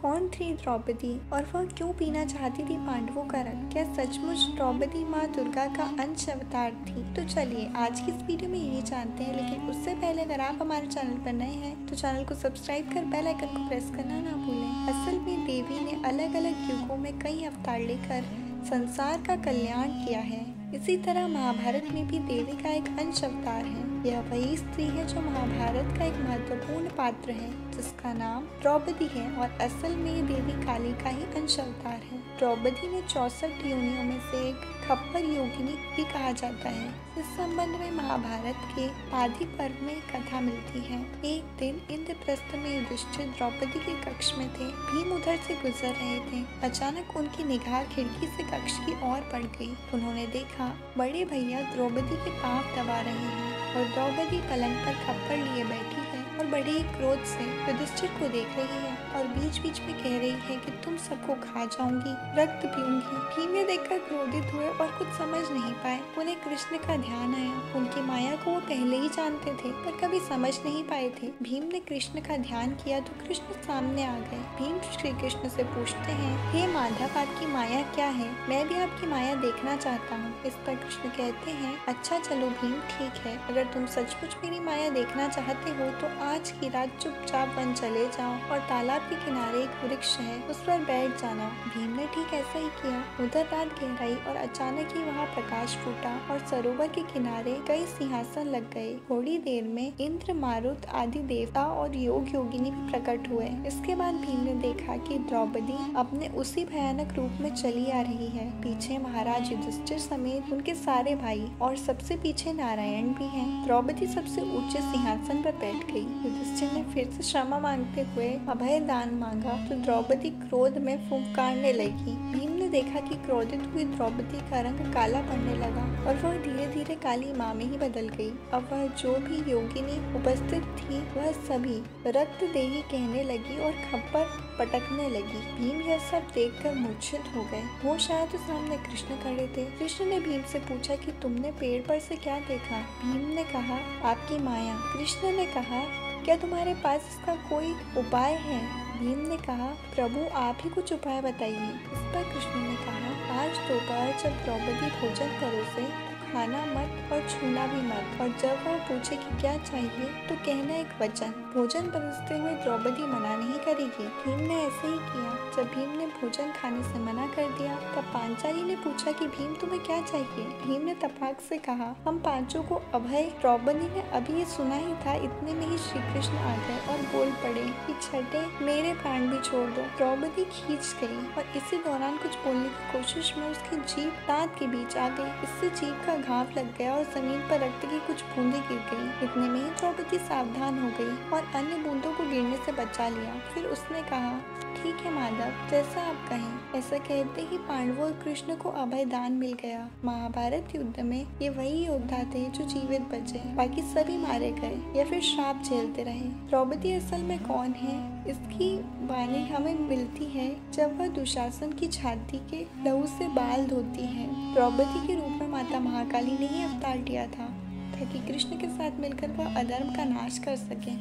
कौन थी द्रौपदी और वह क्यों पीना चाहती थी पांडवों का रक्त? क्या सचमुच द्रौपदी माँ दुर्गा का अंश अवतार थी? तो चलिए आज की इस वीडियो में यही जानते हैं, लेकिन उससे पहले अगर आप हमारे चैनल पर नए हैं तो चैनल को सब्सक्राइब कर बेल आइकन को प्रेस करना ना भूलें। असल में देवी ने अलग अलग युगों में कई अवतार लेकर संसार का कल्याण किया है। इसी तरह महाभारत में भी देवी का एक अंश अवतार है। यह वही स्त्री है जो महाभारत का एक महत्वपूर्ण पात्र है, जिसका नाम द्रौपदी है और असल में ये देवी काली का ही अंश अवतार है। द्रौपदी ने 64 योनियों में से एक खप्पर योगिनी भी कहा जाता है। इस संबंध में महाभारत के आदि पर्व में कथा मिलती है। एक दिन इंद्रप्रस्थ में युधिष्ठिर द्रौपदी के कक्ष में थे। भीम उधर से गुजर रहे थे। अचानक उनकी निगाह खिड़की से कक्ष की ओर पड़ गई। उन्होंने देखा बड़े भैया द्रौपदी के पांव दबा रहे हैं और द्रौपदी पलंग पर खप्पर लिए बैठी है और बड़े ही क्रोध से युधिष्ठिर को देख रही है और बीच बीच में कह रही है कि तुम सबको खा जाऊंगी, रक्त पीऊंगी। भीम ये देखकर क्रोधित हुए और कुछ समझ नहीं पाए। उन्हें कृष्ण का ध्यान आया। उनकी माया को वो पहले ही जानते थे पर कभी समझ नहीं पाए थे। भीम ने कृष्ण का ध्यान किया तो कृष्ण सामने आ गए। भीम श्री कृष्ण से पूछते हैं, हे माधव, आपकी माया क्या है? मैं भी आपकी माया देखना चाहता हूँ। इस पर कृष्ण कहते हैं, अच्छा चलो भीम, ठीक है, अगर तुम सचमुच मेरी माया देखना चाहते हो तो आज की रात चुपचाप वन चले जाओ और तालाब के किनारे एक वृक्ष है, उस पर बैठ जाना। भीम ने ठीक ऐसा ही किया। उधर रात गहराई और अचानक ही वहाँ प्रकाश फूटा और सरोवर के किनारे कई सिंहासन लग गए। थोड़ी देर में इंद्र, मारुत आदि देवता और योग योगिनी भी प्रकट हुए। इसके बाद भीम ने देखा कि द्रौपदी अपने उसी भयानक रूप में चली आ रही है। पीछे महाराज युधिष्ठिर समेत उनके सारे भाई और सबसे पीछे नारायण भी हैं। द्रौपदी सबसे ऊंचे सिंहासन पर बैठ गई। युधिष्ठिर ने फिर से क्षमा मांगते हुए अभय दान मांगा तो द्रौपदी क्रोध में फुंकारने लगी। भीम ने देखा कि क्रोधित हुई द्रौपदी का रंग काला पड़ने लगा और वह धीरे धीरे काली माँ में ही बदल गई। अब वह जो भी योगिनी उपस्थित थी वह सभी रक्त देही कहने लगी और खप्पर पटकने लगी। भीम यह सब देखकर मूर्छित हो गए। वो शायद उस सामने कृष्ण खड़े थे। कृष्ण ने भीम से पूछा कि तुमने पेड़ पर से क्या देखा? भीम ने कहा, आपकी माया। कृष्ण ने कहा, क्या तुम्हारे पास इसका कोई उपाय है? भीम ने कहा, प्रभु आप ही कुछ उपाय बताइए। इस पर कृष्ण ने कहा, आज दोपहर जब द्रौपदी भोजन परोसे तो खाना मत और छूना भी मत, और जब वह पूछे कि क्या चाहिए तो कहना एक वचन। भोजन परोसते हुए द्रौपदी मना नहीं करेगी। भीम ने ऐसे ही किया। जब भीम ने भोजन खाने से मना कर दिया तब पांचाली ने पूछा कि भीम तुम्हें क्या चाहिए? भीम ने तपाक से कहा, हम पांचों को अभय। द्रौपदी ने अभी ये सुना ही था, इतने में ही श्री कृष्ण आ गए और बोल पड़े कि छठे मेरे प्राण भी छोड़ दो। द्रौपदी खींच गई और इसी दौरान कुछ बोलने की कोशिश में उसकी जीभ दांत के बीच आ गई। इससे जीभ का घाव लग गया और जमीन पर रक्त की कुछ बूंदें गिर गई। इतने में ही द्रौपदी सावधान हो गई और अन्य बूंदों को गिरने से बचा लिया। फिर उसने कहा, ठीक है माधव, जैसा आप कहें। ऐसा कहते ही पांडवों और कृष्ण को अभय दान मिल गया। महाभारत युद्ध में ये वही योद्धा थे जो जीवित बचे, बाकी सभी मारे गए या फिर श्राप झेलते रहे। द्रौपदी असल में कौन है, इसकी वाणी हमें मिलती है जब वह दुशासन की छाती के लहू से बाल धोती है। द्रौपदी के रूप में माता महाकाली ने ही अवतार लिया था ताकि कृष्ण के साथ मिलकर वह अधर्म का नाश कर सके।